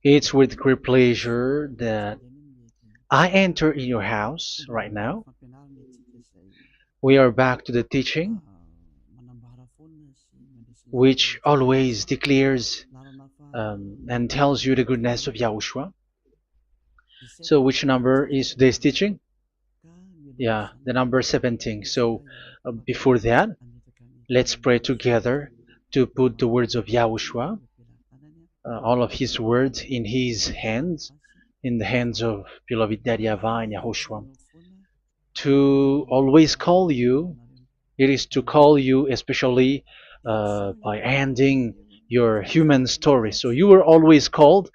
It's with great pleasure that I enter in your house right now. We are back to the teaching, which always declares and tells you the goodness of Yahushua. So, which number is today's teaching? Yeah, the number 17. So, before that, let's pray together to put the words of Yahushua, all of his words, in his hands, in the hands of beloved Daddy YAHVAH and YAHOSHUAH. To always call you, it is to call you especially by ending your human story. So you were always called,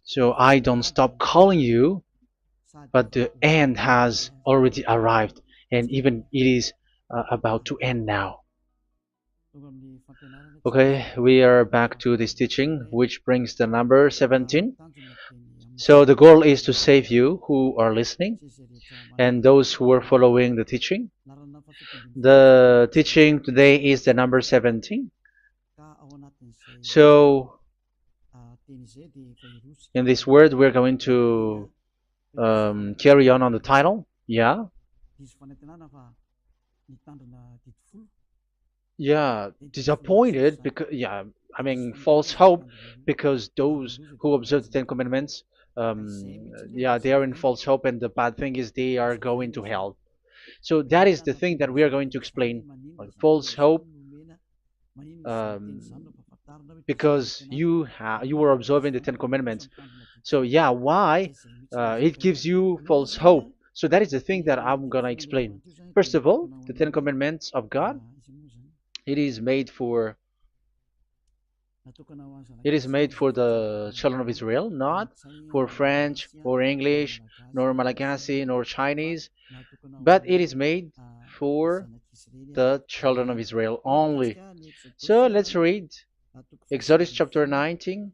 so I don't stop calling you, but the end has already arrived, and even it is about to end now. Okay, we are back to this teaching, which brings the number 17. So the goal is to save you who are listening and those who are following the teaching. The teaching today is the number 17. So in this word, we're going to carry on the title. Yeah. Yeah, disappointed because I mean false hope because those who observe the Ten Commandments, yeah, they are in false hope, and the bad thing is they are going to hell. So that is the thing that we are going to explain, like false hope, um, because you were observing the Ten Commandments. So yeah, why it gives you false hope? So that is the thing that I'm gonna explain. First of all, the Ten Commandments of God, it is made for the children of Israel, not for French or English, nor Malagasy, nor Chinese, but it is made for the children of Israel only. So let's read Exodus chapter 19,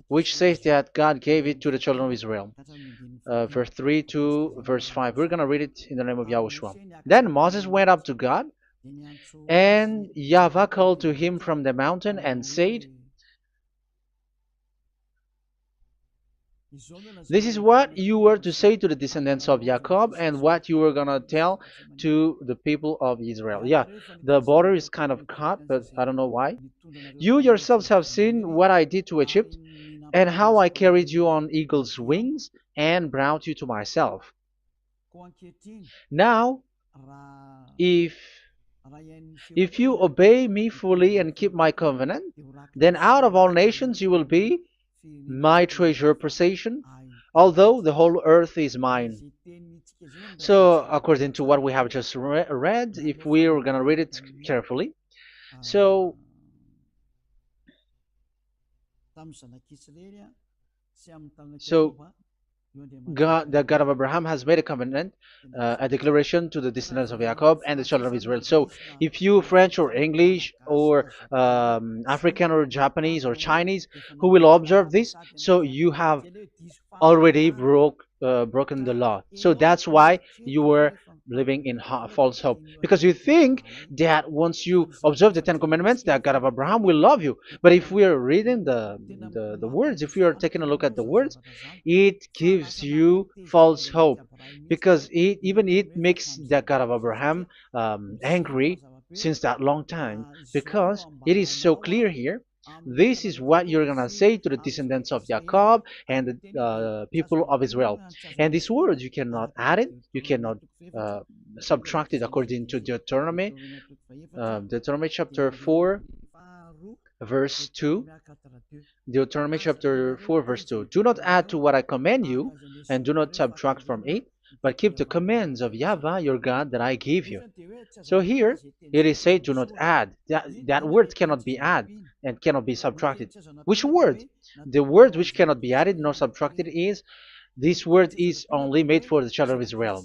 which says that God gave it to the children of Israel. Verse 3 to verse 5. We're going to read it in the name of Yahushua. Then Moses went up to God, and YAHVAH called to him from the mountain and said, "This is what you were to say to the descendants of Jacob and what you were going to tell to the people of Israel." Yeah, the border is kind of cut, but I don't know why. "You yourselves have seen what I did to Egypt and how I carried you on eagle's wings and brought you to myself. Now, if you obey me fully and keep my covenant, then out of all nations you will be my treasure possession, although the whole earth is mine." So, according to what we have just read, if we are going to read it carefully, so so God, the God of Abraham, has made a covenant, a declaration to the descendants of Jacob and the children of Israel. So, if you French or English or African or Japanese or Chinese who will observe this, so you have already broken the law. So that's why you were living in false hope, because you think that once you observe the Ten Commandments, that God of Abraham will love you. But if we are reading the words, if we are taking a look at the words, it gives you false hope, because it makes the God of Abraham angry since that long time, because it is so clear here. This is what you're gonna say to the descendants of Jacob and the people of Israel. And this word, you cannot add it, you cannot uh, subtract it, according to Deuteronomy, Deuteronomy chapter 4, verse 2. Deuteronomy chapter 4, verse 2. "Do not add to what I command you, and do not subtract from it, but keep the commands of YAHVAH your God that I give you." So here it is said, "Do not add." That word cannot be added and cannot be subtracted. Which word? The word which cannot be added nor subtracted is, this word is only made for the children of Israel.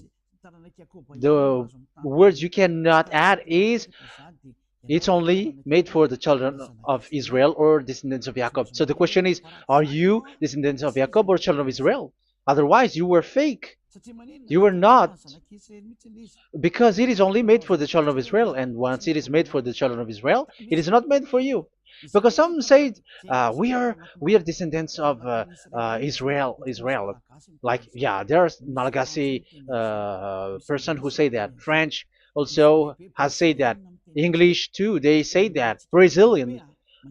The words you cannot add is, it's only made for the children of Israel or descendants of Jacob. So the question is, are you descendants of Jacob or children of Israel? Otherwise, you were fake. You were not, because it is only made for the children of Israel, and once it is made for the children of Israel, it is not made for you. because some say we are descendants of Israel. Like, yeah, there's Malagasy person who say that. French also has said that. English too, they say that. Brazilian,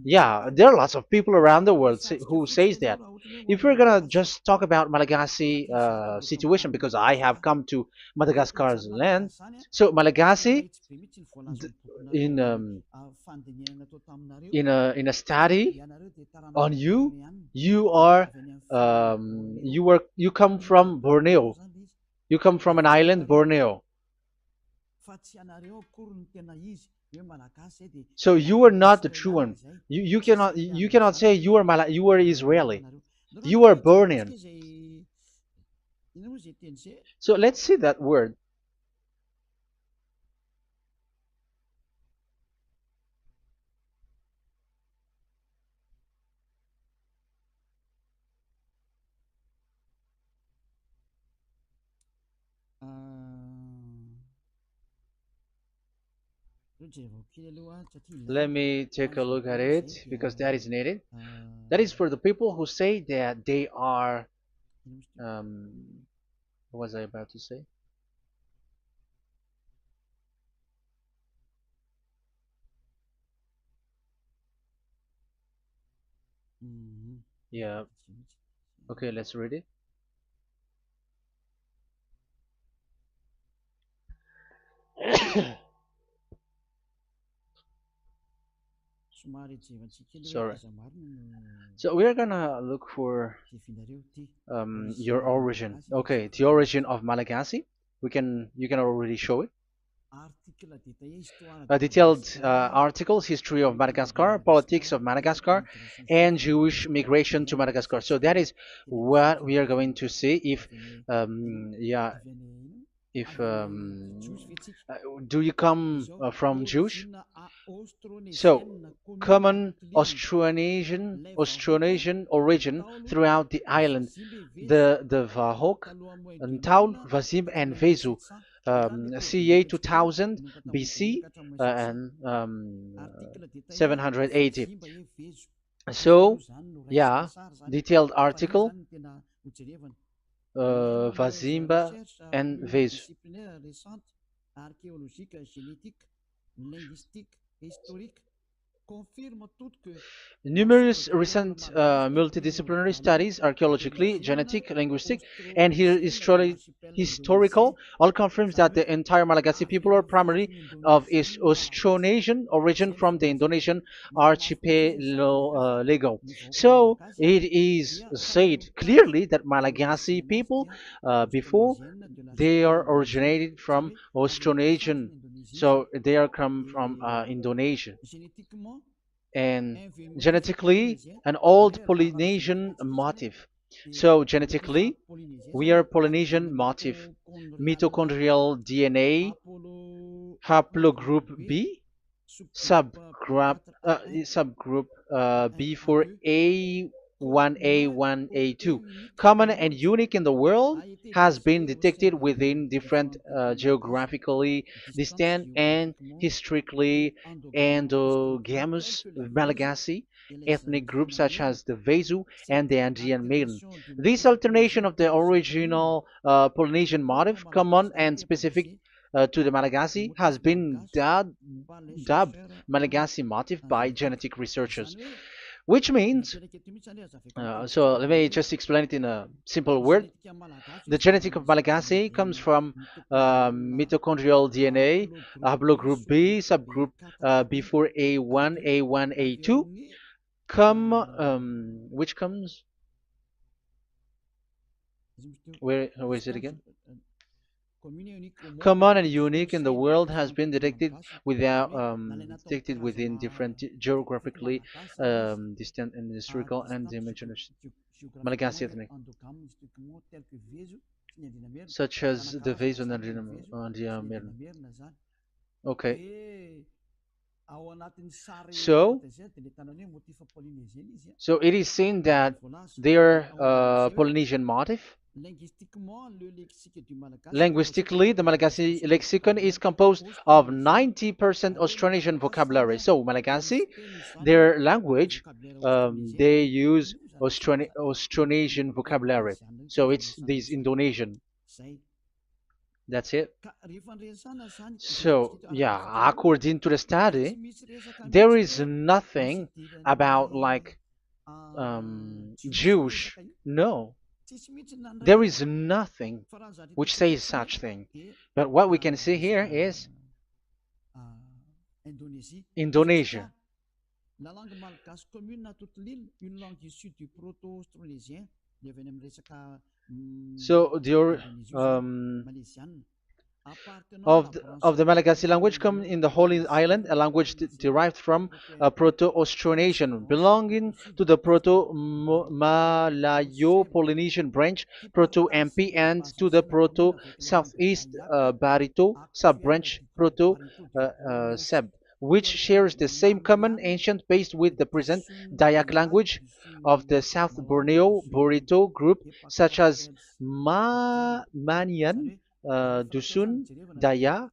yeah, there are lots of people around the world who says that. If we're gonna just talk about Malagasy situation, because I have come to Madagascar's land, so Malagasy, in in a study on you, you come from Borneo. You come from an island, Borneo. So you are not the true one. You cannot say you are Israeli. You are Bornean. So let's see that word. Let me take a look at it because that is needed. That is for the people who say that they are. What was I about to say? Yeah. Okay, let's read it. Sorry. So we're gonna look for your origin. Okay, the origin of Malagasy. You can already show it. Detailed articles, history of Madagascar, politics of Madagascar, and Jewish migration to Madagascar. So that is what we are going to see. Yeah, if do you come from Jewish? So, common Austronesian origin throughout the island, the Vahok, Ntaul, Vazim, and Vesu, CA 2000 BC and 780. So, yeah, detailed article, Vazimba and Vesu. Numerous recent multidisciplinary studies, archaeologically, genetic, linguistic, and historical, all confirms that the entire Malagasy people are primarily of Austronesian origin from the Indonesian archipelago. So it is said clearly that Malagasy people, before, they are originated from Austronesian, so they are come from Indonesia, and genetically an old Polynesian motif. So genetically, we are Polynesian motif, mitochondrial DNA, haplogroup B, subgroup B for A1A1A2, common and unique in the world, has been detected within different geographically distant and historically endogamous Malagasy ethnic groups such as the Vesu and the Andean Maiden. This alternation of the original Polynesian motif, common and specific to the Malagasy, has been dubbed Malagasy motif by genetic researchers, which means, so let me just explain it in a simple word. The genetic of Malagasy comes from mitochondrial DNA, haplogroup B, subgroup B4A1, A1, A2, which comes, where is it again? Common and unique in the world, has been detected within different geographically distant and historical and dimensional Malagasy ethnic, such as the Vesu and the Okay. So, so it is seen that they are Polynesian motif. Linguistically, the Malagasy lexicon is composed of 90% Austronesian vocabulary. So, Malagasy, their language, they use Austronesian vocabulary. So, it's this Indonesian. That's it. So, yeah, according to the study, there is nothing about like Jewish. No, there is nothing which says such thing. But what we can see here is Indonesia. So the Malagasy language come in the Holy Island, a language derived from Proto-Austronesian, belonging to the Proto-Malayo-Polynesian branch, Proto-MP, and to the Proto-Southeast Barito sub-branch, Proto-Seb, which shares the same common ancient base with the present Dayak language of the South Borneo Burrito group, such as Manian, Dusun, Daya,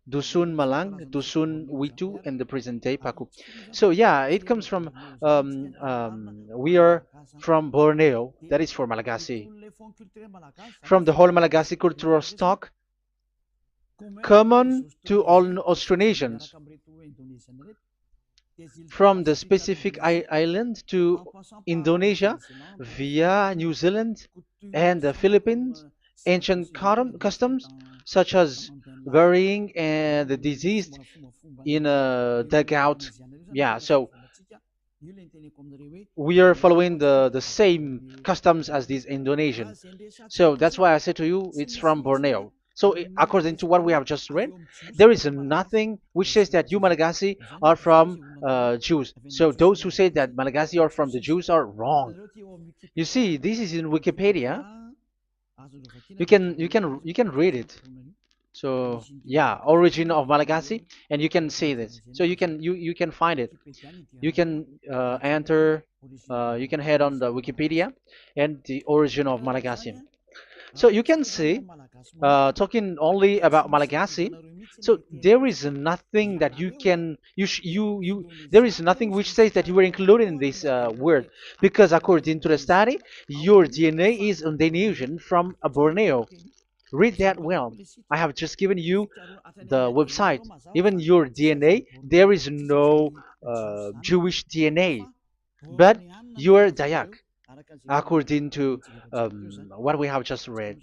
Dusun Malang, Dusun Witu, and the present day Paku. So yeah, it comes from we are from Borneo. That is for Malagasy. From the whole Malagasy cultural stock, common to all Austronesians, from the specific island to Indonesia via New Zealand and the Philippines, ancient customs such as burying the deceased in a dugout. Yeah, so we are following the same customs as these Indonesian. So that's why I said to you it's from Borneo. So according to what we have just read, there is nothing which says that you Malagasy are from Jews. So those who say that Malagasy are from the Jews are wrong. You see, this is in Wikipedia. You can read it. So yeah, origin of Malagasy, and you can see this. So you can find it. You can enter. You can head on the Wikipedia and the origin of Malagasy. So you can see, talking only about Malagasy. So there is nothing that you can you there is nothing which says that you were included in this word, because according to the study, your DNA is Indonesian from Borneo. Read that well. I have just given you the website. Even your DNA, there is no Jewish DNA, but you are Dayak, according to what we have just read.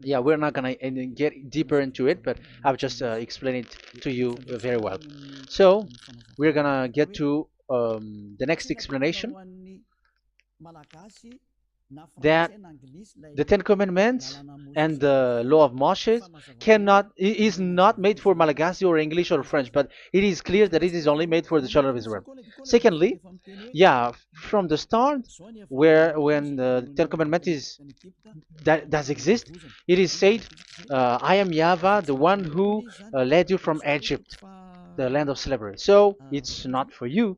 Yeah, we're not gonna get deeper into it, but I've just explained it to you very well. So we're gonna get to the next explanation, that the Ten Commandments and the Law of Moshe is not made for Malagasy or English or French, but it is clear that it is only made for the children of Israel. Secondly, yeah, from the start, where when the Ten Commandments that does exist, it is said, "I am YAHVAH, the one who led you from Egypt, the land of slavery." So it's not for you.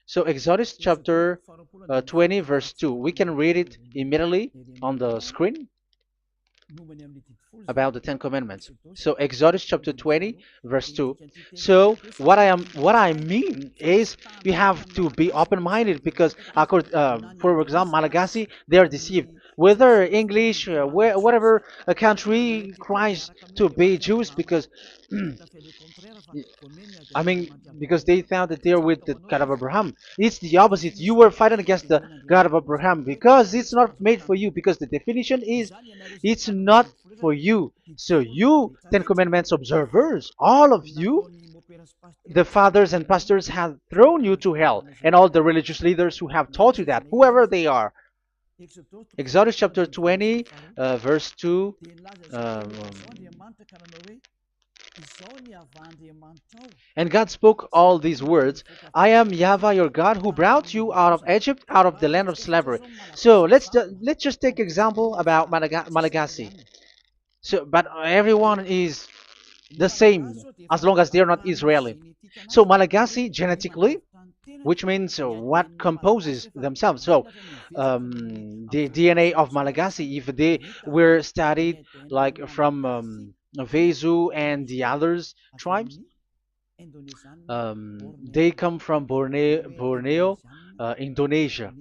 So Exodus chapter 20 verse 2. We can read it immediately on the screen about the Ten Commandments. So Exodus chapter 20 verse 2. So what I mean is, you have to be open-minded, because for example, Malagasy, they are deceived. Whether English, whatever a country tries to be Jews, because I mean, because they found that they're with the God of Abraham. It's the opposite. You were fighting against the God of Abraham, because it's not made for you. Because the definition is, it's not for you. So you, Ten Commandments observers, all of you, the fathers and pastors have thrown you to hell, and all the religious leaders who have taught you that, whoever they are. Exodus chapter 20, verse 2. um, and God spoke all these words: "I am YAHVAH your God, who brought you out of Egypt, out of the land of slavery." So let's just take example about Malagasy. So, but everyone is the same as long as they're not Israeli. So Malagasy genetically, which means what composes themselves. So the DNA of Malagasy, if they were studied like from Vezu and the others tribes, they come from Borneo, Indonesia.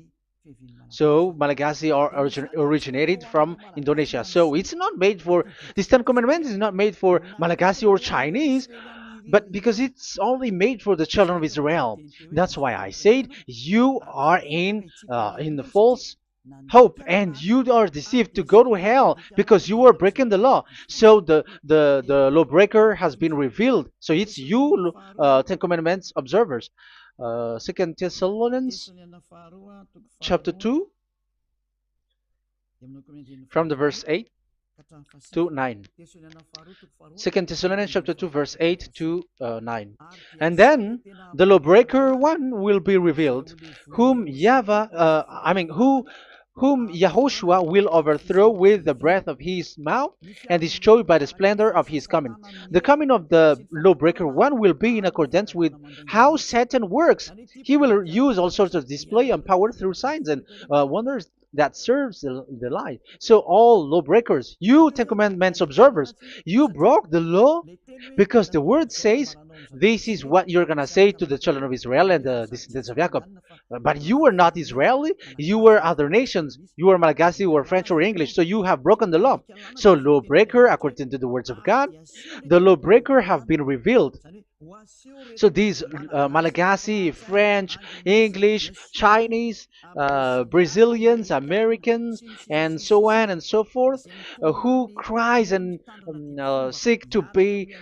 So Malagasy are originated from Indonesia. So it's not made for this Ten Commandments is not made for Malagasy or Chinese, but because it's only made for the children of Israel. That's why I said you are in the false hope and you are deceived to go to hell because you are breaking the law. So the lawbreaker has been revealed. So it's you, Ten Commandments observers. Second Thessalonians chapter 2 from the verse 8 to 9. Second Thessalonians chapter 2 verse 8 to 9. And then the lawbreaker one will be revealed, whom whom Yahushua will overthrow with the breath of his mouth and destroy by the splendor of his coming. The coming of the lawbreaker one will be in accordance with how Satan works. He will use all sorts of display and power through signs and wonders that serves the lie. So all lawbreakers, you Ten Commandments observers, you broke the law because the word says this is what you're gonna say to the children of Israel and the descendants of Jacob. But you were not Israeli, you were other nations, you were Malagasy or French or English, so you have broken the law. So lawbreaker, according to the words of God, the lawbreaker have been revealed. So these Malagasy, French, English, Chinese, Brazilians, Americans, and so on and so forth, who cries and seek to be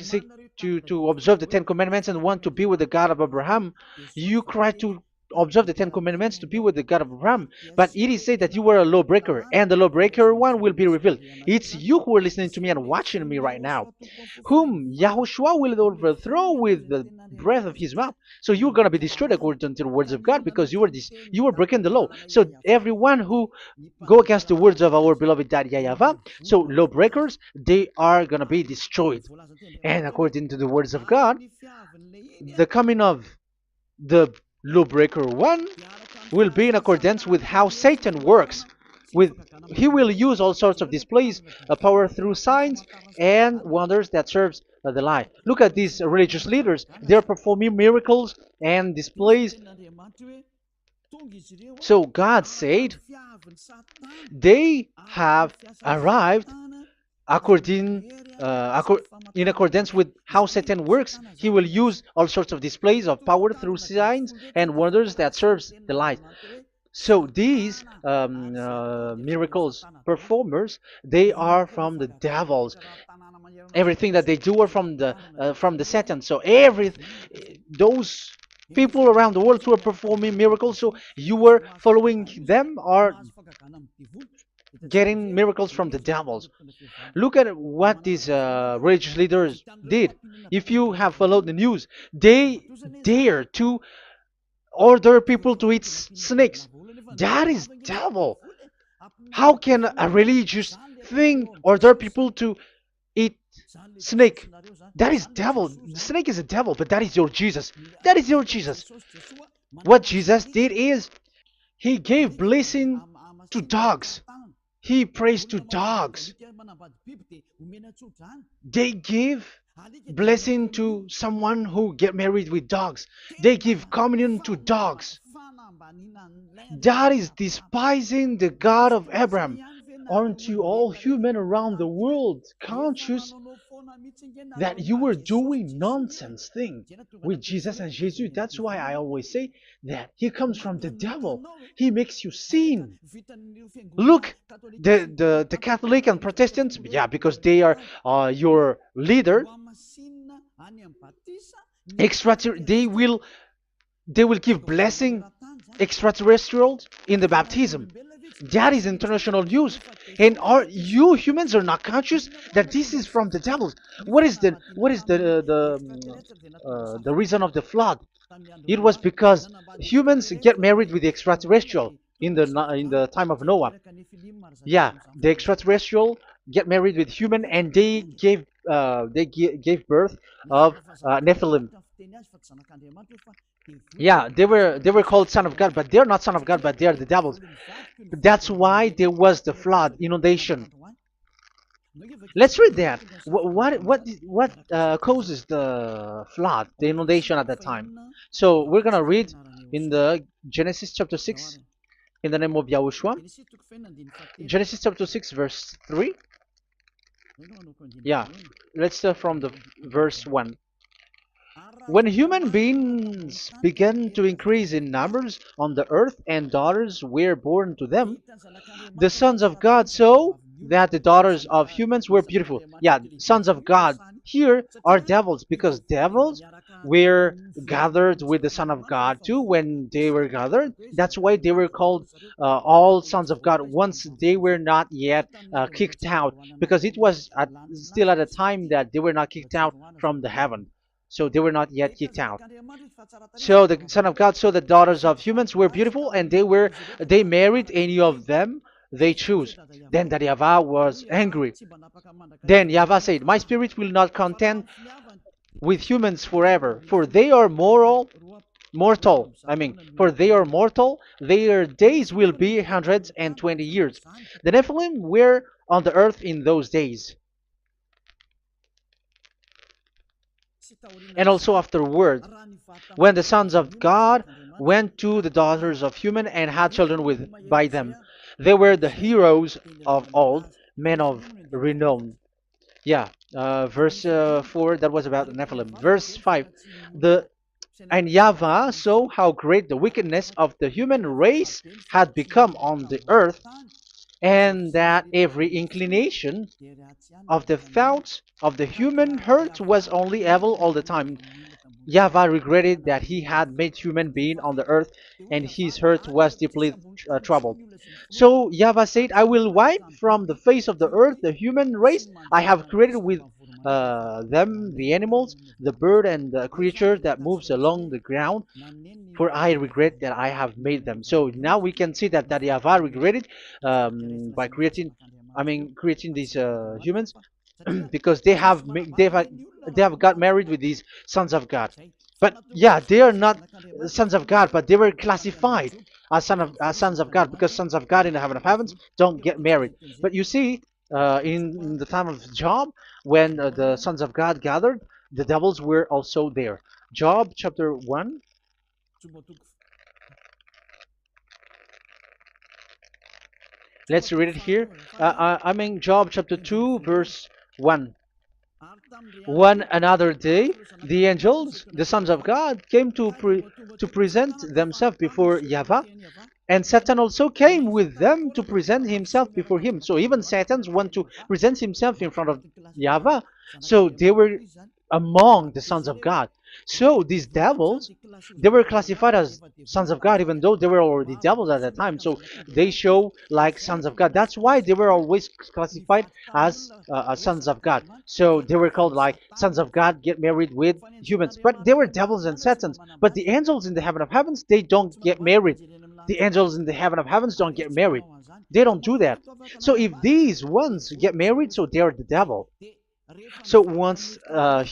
seek to observe the Ten Commandments and want to be with the God of Abraham. You cry to observe the Ten Commandments to be with the God of Abraham, but it is said that you were a lawbreaker, and the lawbreaker one will be revealed. It's you who are listening to me and watching me right now, whom Yahushua will overthrow with the breath of his mouth. So you're going to be destroyed according to the words of God because you were breaking the law. So everyone who go against the words of our beloved Dad YAHVAH, so lawbreakers, they are going to be destroyed. And according to the words of God, the coming of the lawbreaker one will be in accordance with how Satan works. He will use all sorts of displays, power through signs and wonders that serves the lie. Look at these religious leaders. They're performing miracles and displays. So God said they have arrived in accordance with how Satan works. He will use all sorts of displays of power through signs and wonders that serves the light. So these miracles performers, they are from the devils. Everything that they do are from the Satan. So those people around the world who are performing miracles, so you were following them, are getting miracles from the devils. Look at what these religious leaders did. If you have followed the news, they dare to order people to eat snakes. That is devil. How can a religious thing order people to eat snake? That is devil. The snake is a devil, but that is your Jesus. That is your Jesus. What Jesus did is he gave blessing to dogs. He prays to dogs. They give blessing to someone who get married with dogs. They give communion to dogs. That is despising the God of Abraham. Aren't you all human around the world conscious that you were doing nonsense thing with Jesus and Jesus? That's why I always say that he comes from the devil. He makes you sin. Look, the Catholic and Protestants, yeah, because they are your leader. They will give blessing extraterrestrials in the baptism. That is international news, and you humans are not conscious that this is from the devil. What is the reason of the flood? It was because humans get married with the extraterrestrial in the time of Noah. Yeah, the extraterrestrial get married with human, and they gave birth of Nephilim. Yeah, they were called son of God, but they're not son of God, but they're the devils. That's why there was the flood, inundation. Let's read that. What causes the flood, the inundation at that time? So we're gonna read in the Genesis chapter 6 in the name of Yahushua. Genesis chapter 6 verse 3. Yeah, let's start from the verse 1. When human beings began to increase in numbers on the earth and daughters were born to them, the sons of God saw that the daughters of humans were beautiful. Yeah, sons of God here are devils because devils were gathered with the Son of God too when they were gathered. That's why they were called all sons of God once they were not yet kicked out because it was still at a time that they were not kicked out from the heaven. So they were not yet kicked out. So the Son of God saw the daughters of humans were beautiful, and they married any of them they choose. Then that YAHVAH was angry. Then YAHVAH said, "My spirit will not contend with humans forever, for they are mortal. For they are mortal. Their days will be 120 years. The Nephilim were on the earth in those days, and also afterward, when the sons of God went to the daughters of human and had children with by them. They were the heroes of old, men of renown." Yeah, verse 4, that was about the Nephilim. Verse 5, the and YAHVAH saw how great the wickedness of the human race had become on the earth, and that every inclination of the thoughts of the human heart was only evil all the time. YAHVAH regretted that he had made human being on the earth, and his heart was deeply troubled. So YAHVAH said, "I will wipe from the face of the earth the human race I have created with them, the animals, the bird, and the creature that moves along the ground, for I regret that I have made them." So now we can see that YAHVAH regretted by creating these humans because they have got married with these sons of God. But yeah, they are not sons of God, but they were classified as sons of God because sons of God in the heaven of heavens don't get married. But you see, in the time of Job, when the sons of God gathered, the devils were also there. Job chapter 1. Let's read it here. Job chapter 2, verse 1. One another day, the angels, the sons of God, came to present themselves before YAHVAH, and Satan also came with them to present himself before him. So even Satan want to present himself in front of YAHVAH. So they were among the sons of God. So these devils, they were classified as sons of God, even though they were already devils at that time. So they show like sons of God. That's why they were always classified as sons of God. So they were called like sons of God get married with humans. But they were devils and satans. But the angels in the heaven of heavens, they don't get married. The angels in the heaven of heavens don't get married. They don't do that. So if these ones get married, so they are the devil. So once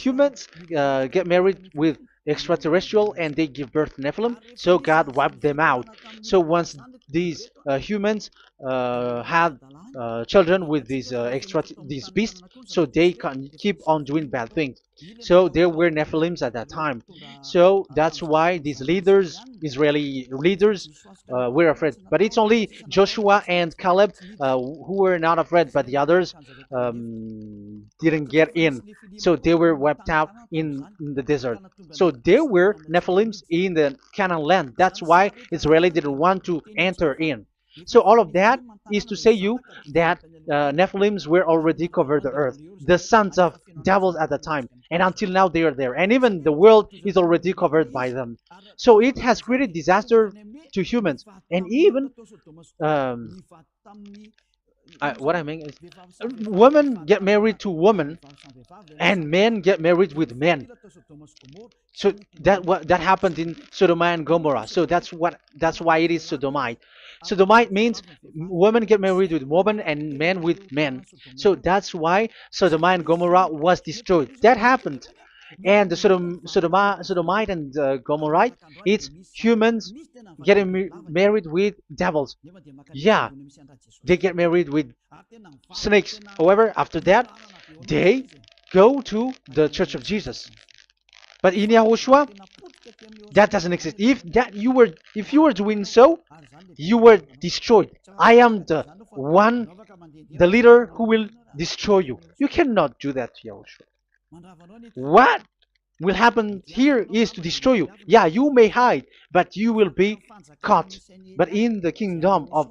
humans get married with extraterrestrial and they give birth to Nephilim, so God wiped them out. So once these humans had children with these beasts, so they can keep on doing bad things. So there were Nephilims at that time. So that's why these leaders, Israeli leaders, were afraid. But it's only Joshua and Caleb who were not afraid, but the others didn't get in. So they were wiped out in the desert. So there were Nephilims in the Canaan land. That's why Israeli didn't want to enter in. So all of that is to say you that Nephilims were already covered the earth, the sons of devils at the time, and until now they are there, and even the world is already covered by them. So it has created disaster to humans, and even what I mean is, women get married to women, and men get married with men. So that happened in Sodom and Gomorrah. So that's why it is Sodomite. Sodomite means women get married with women and men with men. So that's why Sodom and Gomorrah was destroyed. That happened. and the Sodomite and Gomorrite, it's humans getting married with devils. Yeah, they get married with snakes. However, after that, they go to the Church of Jesus. But in Yahushua, that doesn't exist. If you were doing so, you were destroyed. I am the one, the leader who will destroy you. You cannot do that to Yahushua. What will happen here is to destroy you. Yeah, you may hide, but you will be caught. But in the kingdom of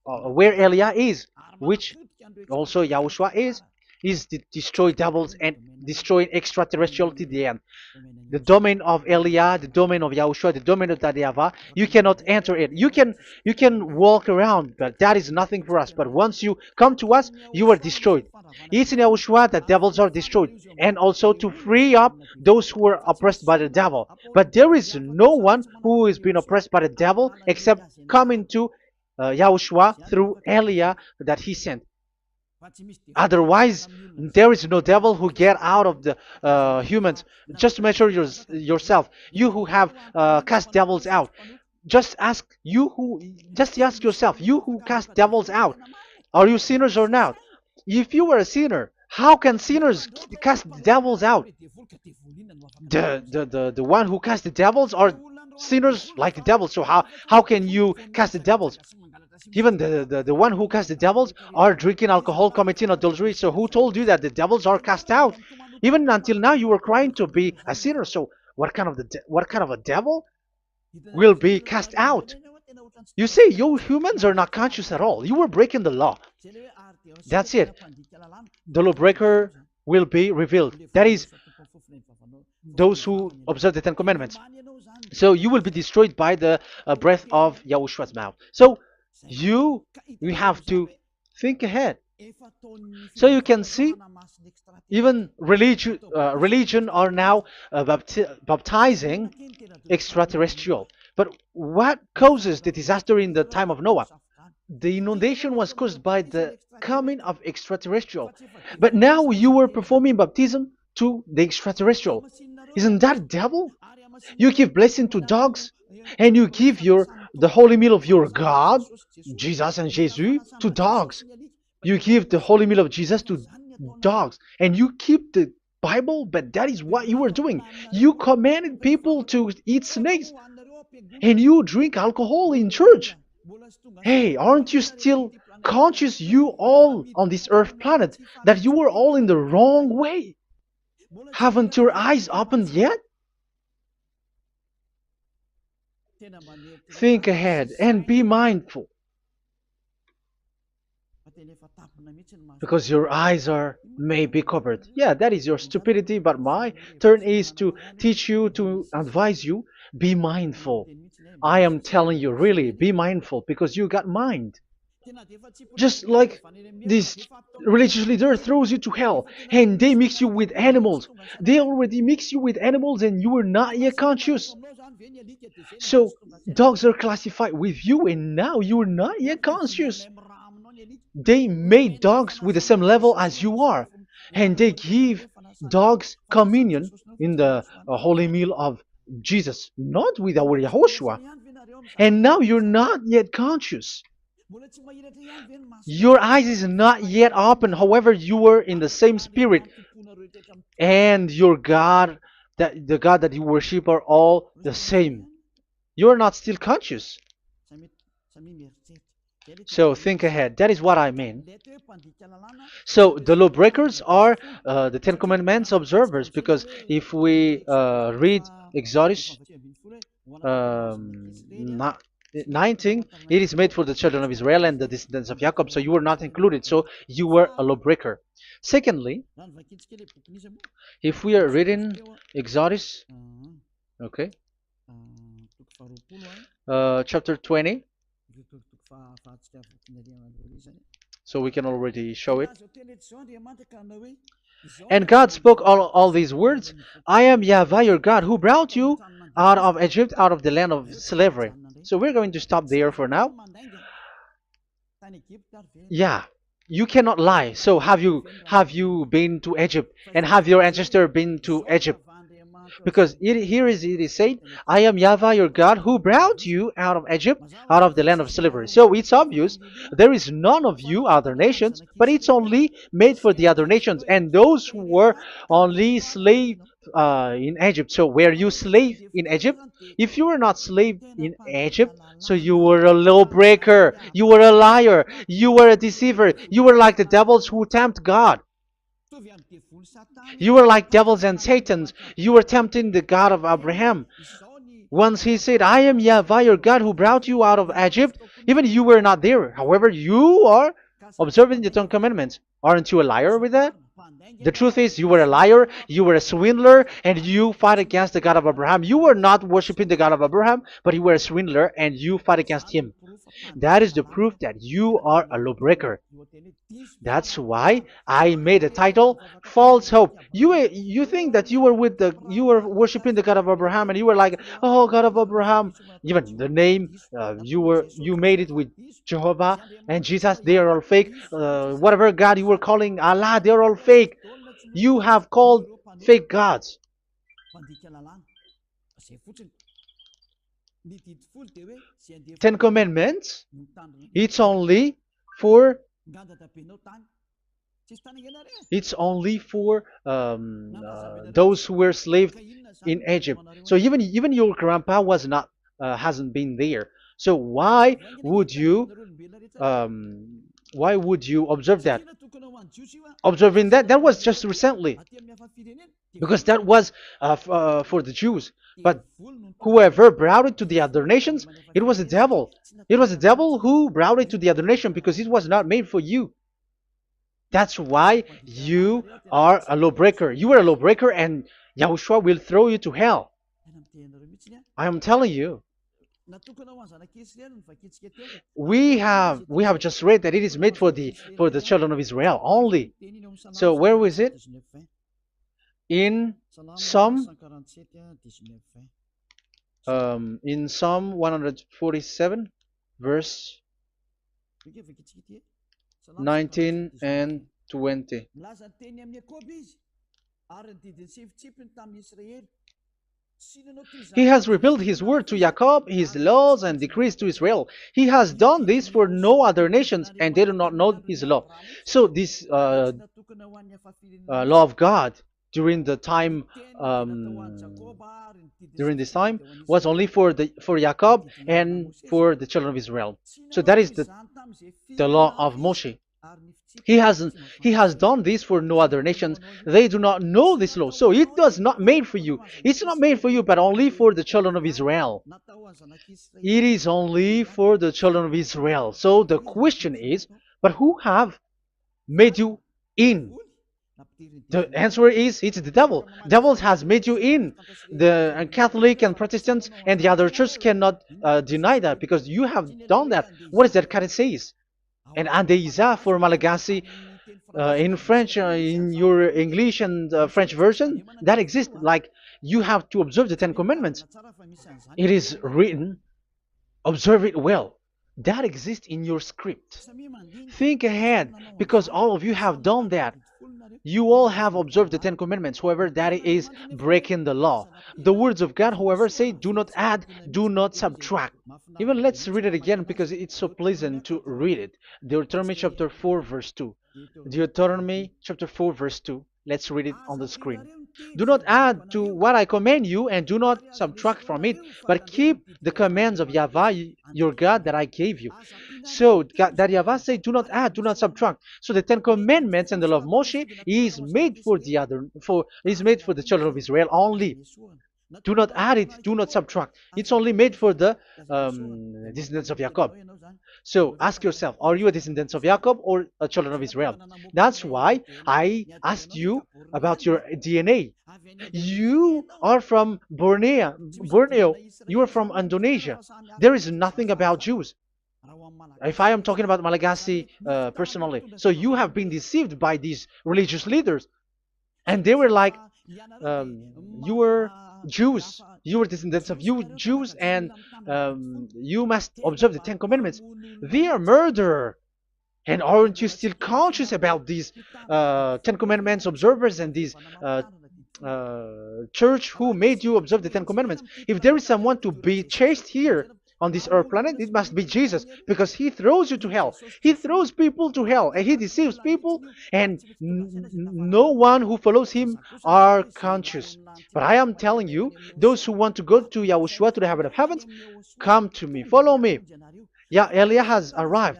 where Elia is, which also Yahushua is to destroy devils and destroy extraterrestriality at the end. The domain of Elia, the domain of Yahushua, the domain of YAHVAH, you cannot enter it. You can walk around, but that is nothing for us. But once you come to us, you are destroyed. It's in Yahushua that devils are destroyed, and also to free up those who are oppressed by the devil. But there is no one who is being oppressed by the devil except coming to Yahushua through Elia that he sent. Otherwise, there is no devil who get out of the humans. Just measure yourself. You who have cast devils out. Just ask yourself, you who cast devils out, are you sinners or not? If you were a sinner, how can sinners cast devils out? The one who cast the devils are sinners like the devils. So how can you cast the devils? Even the one who cast the devils are drinking alcohol, committing adultery. So who told you that the devils are cast out? Even until now, you were crying to be a sinner. So what kind of a devil will be cast out? You see, you humans are not conscious at all. You were breaking the law. That's it. The lawbreaker will be revealed. That is, those who observe the Ten Commandments. So you will be destroyed by the breath of Yahushua's mouth. So you have to think ahead. So you can see, even religion are now baptizing extraterrestrial. But what causes the disaster in the time of Noah? The inundation was caused by the coming of extraterrestrial. But now you are performing baptism to the extraterrestrial. Isn't that devil? You give blessing to dogs, and you give the holy meal of your God, Jesus and Jesus, to dogs. You give the holy meal of Jesus to dogs, and you keep the Bible, but that is what you were doing. You commanded people to eat snakes, and you drink alcohol in church. Hey, aren't you still conscious, you all on this earth planet, that you were all in the wrong way? Haven't your eyes opened yet? Think ahead and be mindful, because your eyes may be covered. Yeah, that is your stupidity, but my turn is to teach you, to advise you. Be mindful. I am telling you, really, be mindful, because you got mind. Just like this religious leader throws you to hell and they mix you with animals. They already mix you with animals and you are not yet conscious. So dogs are classified with you and now you are not yet conscious. They made dogs with the same level as you are, and they give dogs communion in the holy meal of Jesus, not with our Yahushua. And now you're not yet conscious. Your eyes is not yet open. However, you were in the same spirit, and your God, the God that you worship, are all the same. You are not still conscious. So think ahead. That is what I mean. So the lawbreakers are the Ten Commandments observers, because if we read Exodus 19, it is made for the children of Israel and the descendants of Jacob, so you were not included, so you were a lawbreaker. Secondly, if we are reading Exodus, okay, chapter 20, so we can already show it. And God spoke all these words. I am YAHVAH your God, who brought you out of Egypt, out of the land of slavery. So we're going to stop there for now. Yeah, you cannot lie. So have you been to Egypt, and have your ancestor been to Egypt? Because it is said, I am Yahweh your God who brought you out of Egypt, out of the land of slavery. So it's obvious there is none of you other nations, but it's only made for the other nations and those who were only slave in Egypt. So were you slave in Egypt? If you were not slave in Egypt, so you were a lawbreaker, you were a liar, you were a deceiver, you were like the devils who tempt God. You were like devils and satans. You were tempting the God of Abraham. Once he said, I am Yahweh your God who brought you out of Egypt, even you were not there. However, you are observing the Ten Commandments. Aren't you a liar with that? The truth is, you were a liar, you were a swindler, and you fight against the God of Abraham. You were not worshiping the God of Abraham, but you were a swindler and you fight against him. That is the proof that you are a lawbreaker. That's why I made a title, False Hope. You think that you were worshiping the God of Abraham and you were like, oh God of Abraham. Even the name you made it with Jehovah and Jesus, they are all fake. Whatever God you were calling Allah, they are all fake. You have called fake gods. Ten Commandments, it's only for those who were slaves in Egypt. So even your grandpa was not hasn't been there. So why would you observe that? Observing that was just recently, because that was for the Jews. But whoever brought it to the other nations, it was the devil. It was the devil who brought it to the other nation because it was not made for you. That's why you are a lawbreaker. You are a lawbreaker and Yahushua will throw you to hell. I am telling you. We have just read that it is made for the children of Israel only. So where was it? In Psalm 147 verse 19 and 20. He has revealed his word to Jacob, his laws and decrees to Israel. He has done this for no other nations, and they do not know his law. So this law of God during the time during this time was only for Jacob and for the children of Israel. So that is the law of Moshe. He has done this for no other nations. They do not know this law. So it was not made for you. It's not made for you, but only for the children of Israel. It is only for the children of Israel. So the question is, but who have made you in? The answer is, it's the devil. Devil has made you in. The Catholic and Protestants and the other church cannot deny that because you have done that. What is that card says? And Andeiza for Malagasy in French, in your English and French version, that exists. Like, you have to observe the Ten Commandments. It is written, observe it well. That exists in your script. Think ahead, because all of you have done that. You all have observed the Ten Commandments, however, that is breaking the law. The words of God, however, say, do not add, do not subtract. Even let's read it again because it's so pleasant to read it. Deuteronomy chapter 4, verse 2. Deuteronomy chapter 4, verse 2. Let's read it on the screen. Do not add to what I command you, and do not subtract from it, but keep the commands of Yahweh, your God, that I gave you. So that Yahweh said, do not add, do not subtract. So the Ten Commandments and the law of Moshe is made for the children of Israel only. Do not add it, do not subtract. It's only made for the descendants of Jacob. So ask yourself, are you a descendant of Jacob or a children of Israel? That's why I asked you about your DNA. You are from Borneo. You are from Indonesia. There is nothing about Jews. If I am talking about Malagasy personally. So you have been deceived by these religious leaders. And they were like, you were Jews. You were descendants of you Jews, and you must observe the Ten Commandments. They are murderer. And aren't you still conscious about these Ten Commandments observers and these church who made you observe the Ten Commandments. If there is someone to be chased here on this earth planet, it must be Jesus, because he throws you to hell. He throws people to hell, and he deceives people, and no one who follows him are conscious. But I am telling you, those who want to go to Yahushua, to the heaven of heavens, come to me, follow me. Yeah, Eliah has arrived.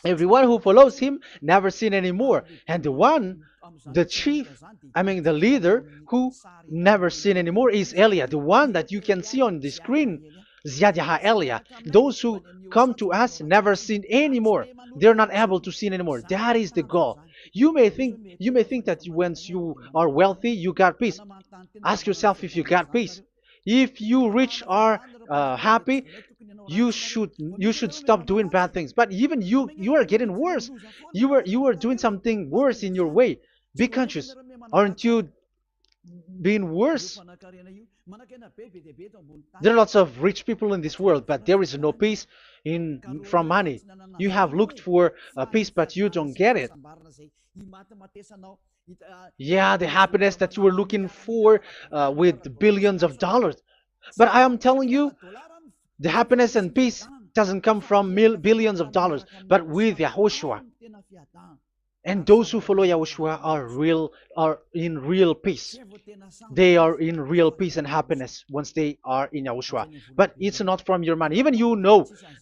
Everyone who follows him never sin anymore. And the chief, the leader who never sin anymore is Eliah, the one that you can see on the screen. Ziyadah Eliah. Those who come to us never sin anymore. They're not able to sin anymore. That is the goal. You may think that once you are wealthy, you got peace. Ask yourself if you got peace. If you rich are happy, you should stop doing bad things. But even you are getting worse. You are doing something worse in your way. Be conscious. Aren't you being worse? There are lots of rich people in this world, but there is no peace in from money. You have looked for peace, but you don't get it. Yeah, the happiness that you were looking for with billions of dollars. But I am telling you, the happiness and peace doesn't come from billions of dollars, but with Yahushua. And those who follow Yahushua are in real peace. They are in real peace and happiness once they are in Yahushua. But it's not from your money. Even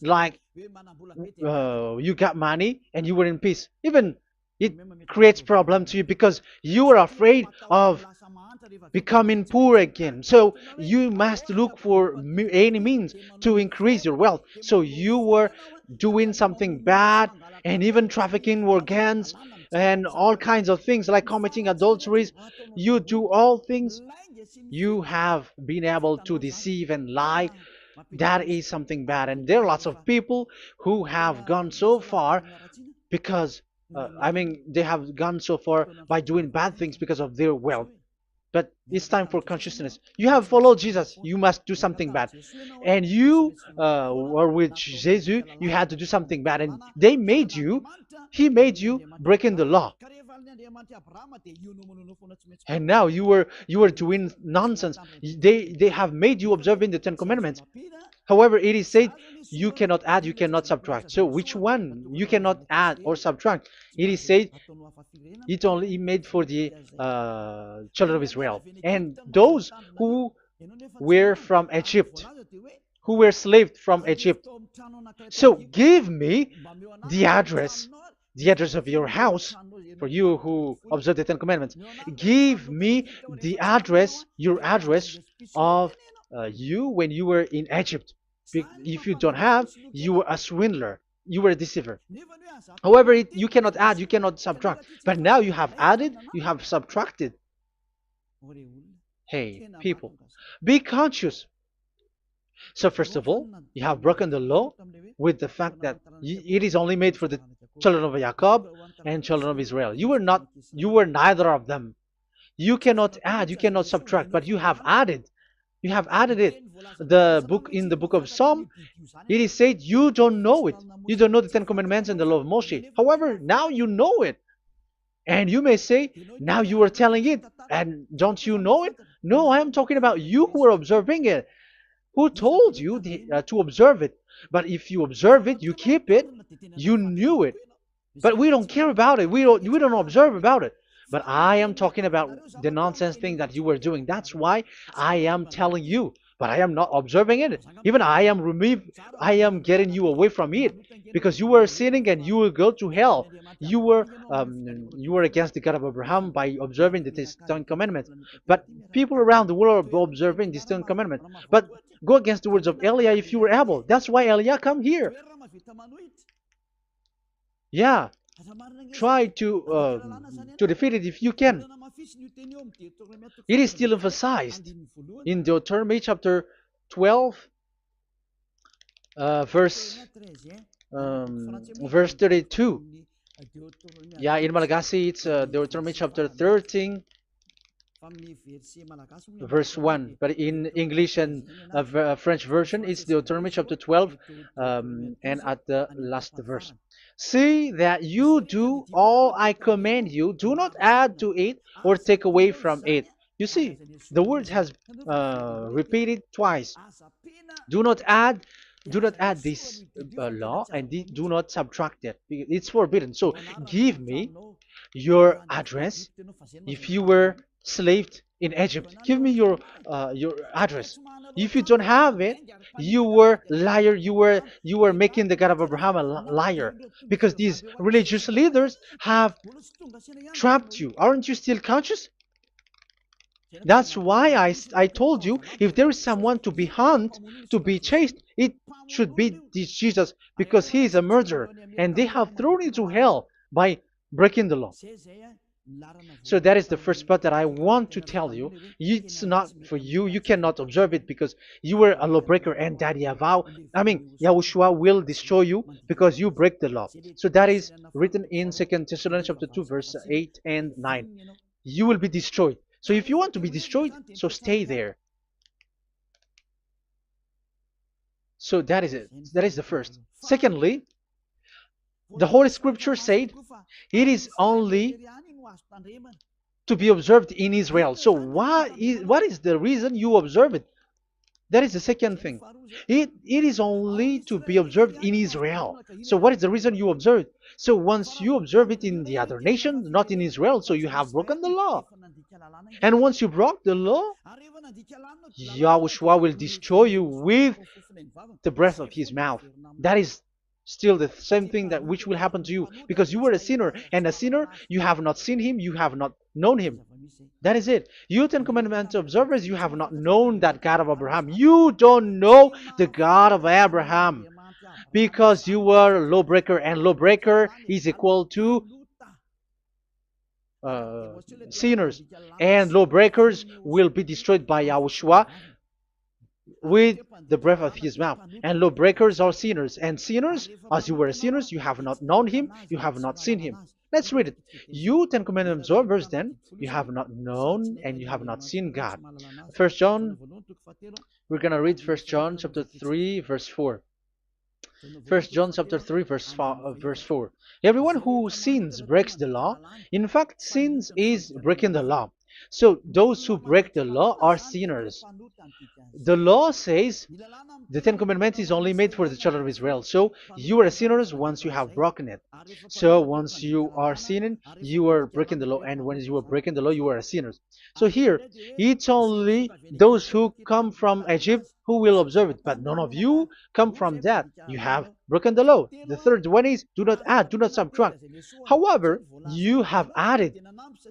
like you got money and you were in peace. Even it creates problem to you because you are afraid of becoming poor again. So you must look for any means to increase your wealth. So you were doing something bad and even trafficking organs and all kinds of things like committing adulteries. You do all things. You have been able to deceive and lie. That is something bad. And there are lots of people who have gone so far because, they have gone so far by doing bad things because of their wealth. But it's time for consciousness. You have followed Jesus. You must do something bad. And you were with Jesus. You had to do something bad. And he made you breaking the law. And now you were doing nonsense. They have made you observing the Ten Commandments. However, it is said you cannot add, you cannot subtract. So which one you cannot add or subtract? It is said it only made for the children of Israel and those who were from Egypt, who were slaves from Egypt. So give me the address of your house, for you who observe the Ten Commandments. Give me the address, your address of you when you were in Egypt. If you don't have, you were a swindler. You were a deceiver. However, you cannot add, you cannot subtract. But now you have added, you have subtracted. Hey, people, be conscious. So first of all, you have broken the law with the fact that it is only made for the children of Jacob and children of Israel. You were neither of them. You cannot add, you cannot subtract, but you have added. You have added it. In the book of Psalm, it is said you don't know it. You don't know the Ten Commandments and the law of Moshe. However, now you know it. And you may say, now you are telling it, and don't you know it? No, I am talking about you who are observing it. Who told you to observe it? But if you observe it, you keep it, you knew it. But we don't care about it. We don't observe about it. But I am talking about the nonsense thing that you were doing. That's why I am telling you. But I am not observing it. Even I am getting you away from it. Because you were sinning and you will go to hell. You were against the God of Abraham by observing the Ten Commandments. But people around the world are observing the Ten Commandments. But go against the words of Eliah if you were able. That's why Eliah come here. Yeah. Try to defeat it if you can. It is still emphasized in Deuteronomy chapter 12, verse 32. Yeah, in Malagasy it's Deuteronomy chapter 13, verse 1. But in English and French version, it's Deuteronomy chapter 12, and at the last verse. See that you do all I command you. Do not add to it or take away from it. You see, the word has repeated twice. Do not add, do not add this law, and do not subtract it. It's forbidden. So give me your address. If you were slaved in Egypt, give me your address. If you don't have it, you were liar. You were making the God of Abraham a liar, because these religious leaders have trapped you. Aren't you still conscious? That's why I told you, if there is someone to be hunted, to be chased, it should be this Jesus, because he is a murderer, and they have thrown into hell by breaking the law. So that is the first part that I want to tell you. It's not for you. You cannot observe it because you were a lawbreaker, and that Yahushua will destroy you because you break the law. So that is written in 2 Thessalonians chapter 2, verse 8 and 9. You will be destroyed. So if you want to be destroyed, so stay there. So that is it. That is the first. Secondly, the Holy Scripture said it is only to be observed in Israel. So what is the reason you observe it? That is the second thing. It is only to be observed in Israel. So what is the reason you observe it? So once you observe it in the other nation, not in Israel, so you have broken the law. And once you broke the law, Yahushua will destroy you with the breath of his mouth. That is still the same thing that which will happen to you, because you were a sinner, and a sinner, you have not seen him, you have not known him. That is it. You Ten Commandments observers, you have not known that God of Abraham. You don't know the God of Abraham, because you were a lawbreaker, and lawbreaker is equal to sinners, and lawbreakers will be destroyed by Yahushua with the breath of his mouth. And lawbreakers are sinners, and sinners, as you were sinners, you have not known him, you have not seen him. Let's read it. You Ten Commandments observers, then, you have not known and you have not seen God. 1 John, we're going to read 1 John chapter 3, verse 4. 1 John chapter 3, verse 4. Everyone who sins breaks the law. In fact, sins is breaking the law. So those who break the law are sinners. The law says the Ten Commandments is only made for the children of Israel. So you are sinners once you have broken it. So once you are sinning, you are breaking the law. And when you are breaking the law, you are a sinner. So here, it's only those who come from Egypt who will observe it. But none of you come from that. You have broken the law. The third one is, do not add, do not subtract. However, you have added,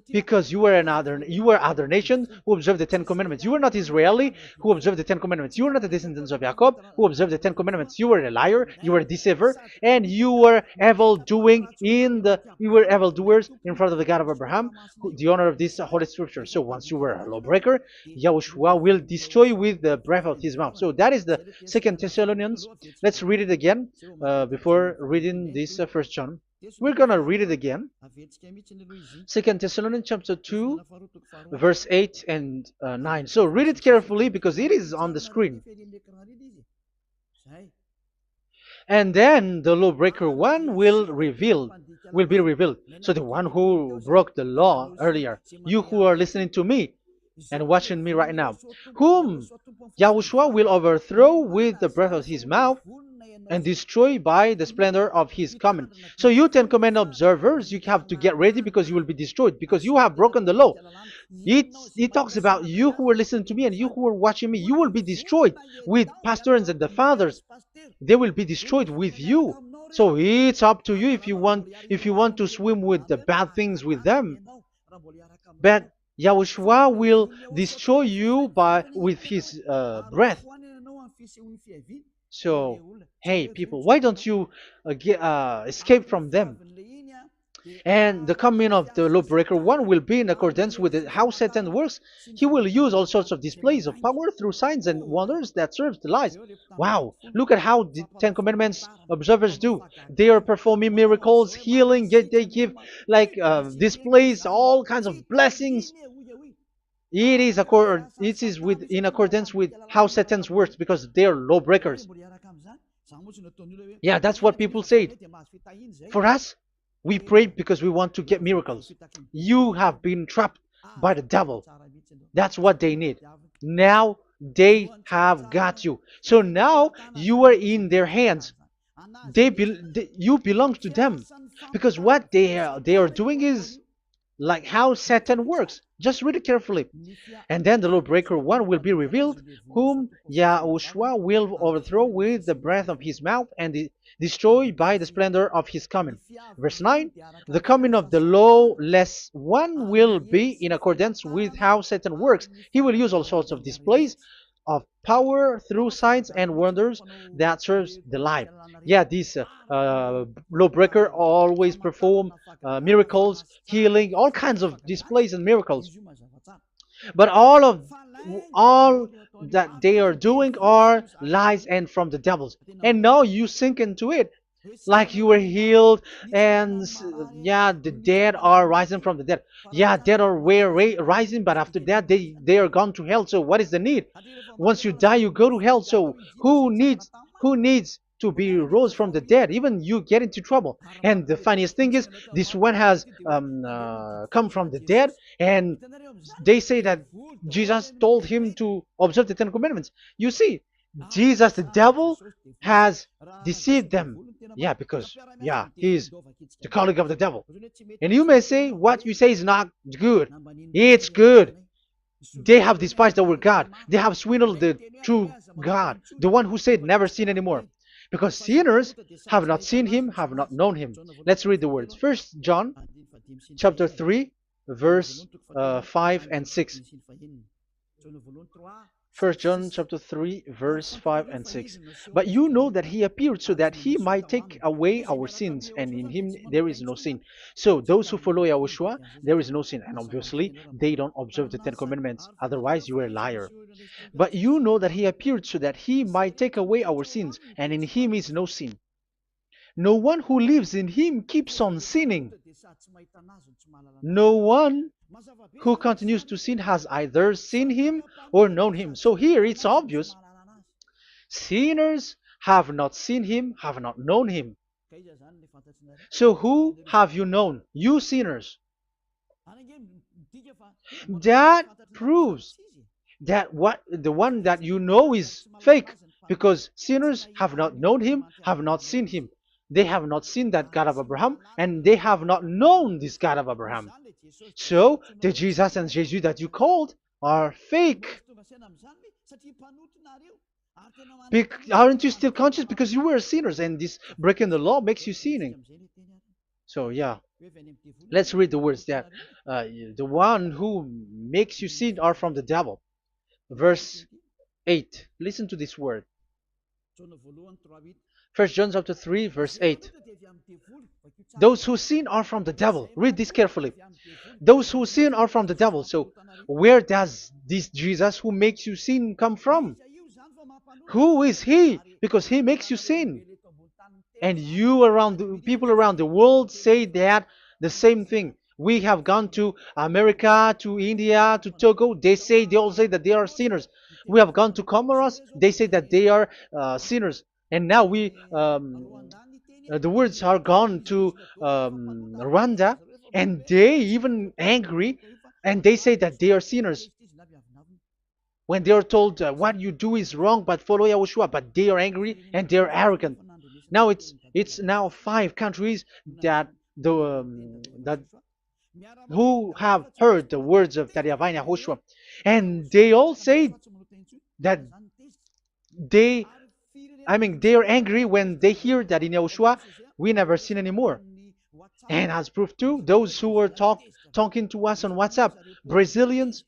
because you were other nation who observed the Ten Commandments. You were not Israeli who observed the Ten Commandments. You were not the descendants of Jacob who observed the Ten Commandments. You were a liar, you were a deceiver, and you were evildoers in front of the God of Abraham, the honor of this Holy Scripture. So once you were a lawbreaker, Yahushua will destroy you with the breath of his mouth. So that is the 2 Thessalonians. Let's read it again before reading this 1 John. We're going to read it again. 2 Thessalonians chapter 2, verse 8 and 9. So read it carefully because it is on the screen. And then the lawbreaker one will be revealed. So the one who broke the law earlier, you who are listening to me and watching me right now, whom Yahushua will overthrow with the breath of his mouth and destroy by the splendor of his coming. So you Ten Commandment observers, you have to get ready because you will be destroyed, because you have broken the law. It talks about you who are listening to me and you who are watching me. You will be destroyed with pastors and the fathers. They will be destroyed with you. So it's up to you if you want to swim with the bad things with them. But Yahushua will destroy you with his breath. So, hey people, why don't you escape from them? And the coming of the lawbreaker one will be in accordance with how Satan works. He will use all sorts of displays of power through signs and wonders that serves the lies. Wow, look at how the Ten Commandments observers do. They are performing miracles, healing, they give displays, all kinds of blessings. It is in accordance with how Satan works, because they are lawbreakers. Yeah, that's what people say. For us, we pray because we want to get miracles. You have been trapped by the devil. That's what they need. Now they have got you. So now you are in their hands. You belong to them, because what they are doing is like how Satan works. Just read it carefully. And then the lawbreaker one will be revealed, whom Yahushua will overthrow with the breath of his mouth and destroy by the splendor of his coming. Verse 9, the coming of the lawless one will be in accordance with how Satan works. He will use all sorts of displays of power through signs and wonders that serves the lie. Yeah, this lawbreaker always perform miracles, healing, all kinds of displays and miracles. But all that they are doing are lies and from the devils. And now you sink into it, like you were healed, and yeah, the dead are rising from the dead. Yeah, dead are rising, but after that they are gone to hell. So what is the need? Once you die, you go to hell. So who needs to be rose from the dead? Even you get into trouble. And the funniest thing is, this one has come from the dead, and they say that Jesus told him to observe the Ten Commandments. You see, Jesus, the devil, has deceived them. Yeah, because yeah, he's the colleague of the devil. And you may say what you say is not good. It's good. They have despised our God. They have swindled the true God, the one who said never sin anymore. Because sinners have not seen him, have not known him. Let's read the words. First John chapter 3, verse 5 and 6. First John chapter 3, verse 5 and 6. But you know that he appeared so that he might take away our sins, and in him there is no sin. So those who follow YAHOSHUAH, there is no sin. And obviously, they don't observe the Ten Commandments. Otherwise, you are a liar. But you know that he appeared so that he might take away our sins, and in him is no sin. No one who lives in him keeps on sinning. No one who continues to sin has either seen him or known him. So here it's obvious. Sinners have not seen him, have not known him. So who have you known? You sinners. That proves that the one that you know is fake, because sinners have not known him, have not seen him. They have not seen that God of Abraham, and they have not known this God of Abraham. So the Jesus and Jesus that you called are fake. Aren't you still conscious? Because you were sinners, and this breaking the law makes you sinning. So yeah, let's read the words that the one who makes you sin are from the devil. Verse 8. Listen to this word. First John chapter 3, verse 8. Those who sin are from the devil. Read this carefully. Those who sin are from the devil. So where does this Jesus who makes you sin come from? Who is he? Because he makes you sin. And people around the world say that the same thing. We have gone to America, to India, to Togo. They all say that they are sinners. We have gone to Comoros. They say that they are sinners. And now the words are gone to Rwanda, and they even angry, and they say that they are sinners. When they are told what you do is wrong, but follow YAHOSHUAH, but they are angry and they are arrogant. Now it's now 5 countries that who have heard the words of YAHVAH and YAHOSHUAH, and they all say that they are angry when they hear that in YAHOSHUAH we never sin anymore. And as proof too, those who were talking to us on WhatsApp, Brazilians,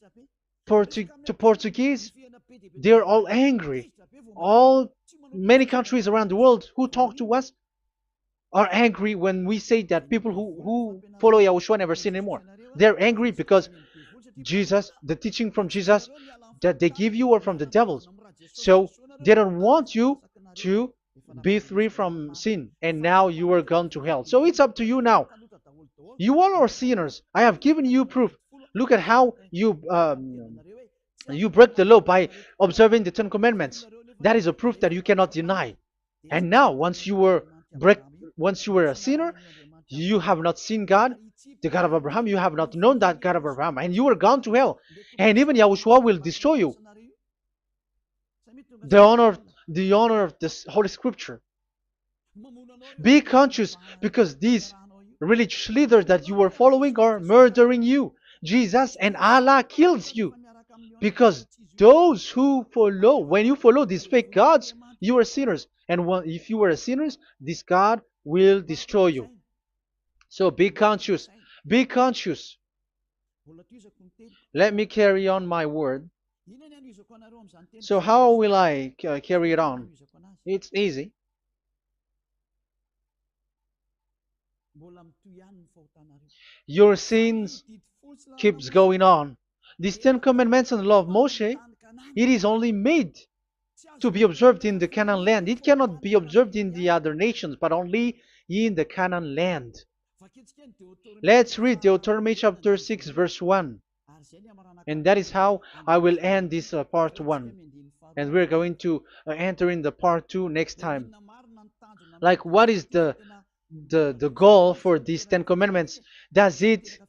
Portuguese, they're all angry. Many countries around the world who talk to us are angry when we say that people who follow YAHOSHUAH never sin anymore. They're angry because Jesus, the teaching from Jesus that they give you are from the devils. So they don't want you to be free from sin, and now you are gone to hell. So it's up to you now. You all are sinners. I have given you proof. Look at how you break the law by observing the Ten Commandments. That is a proof that you cannot deny. And now, once you were a sinner, You have not seen God, the God of Abraham. You have not known that God of Abraham, and you are gone to hell. And even Yahushua will destroy you. The honor, the honor of this Holy Scripture. Be conscious because these religious leaders that you are following are murdering you. Jesus and Allah kills you because those who follow, when you follow these fake gods, you are sinners. And if you are a sinner, this God will destroy you. So be conscious. Be conscious. Let me carry on my word. So how will I carry it on? It's easy. Your sins keeps going on. These Ten Commandments and the law of Moshe, it is only made to be observed in the Canaan land. It cannot be observed in the other nations, but only in the Canaan land. Let's read Deuteronomy chapter 6, verse 1. And that is how I will end this part 1. And we're going to enter in the part 2 next time. Like, what is the goal for these Ten Commandments? Does it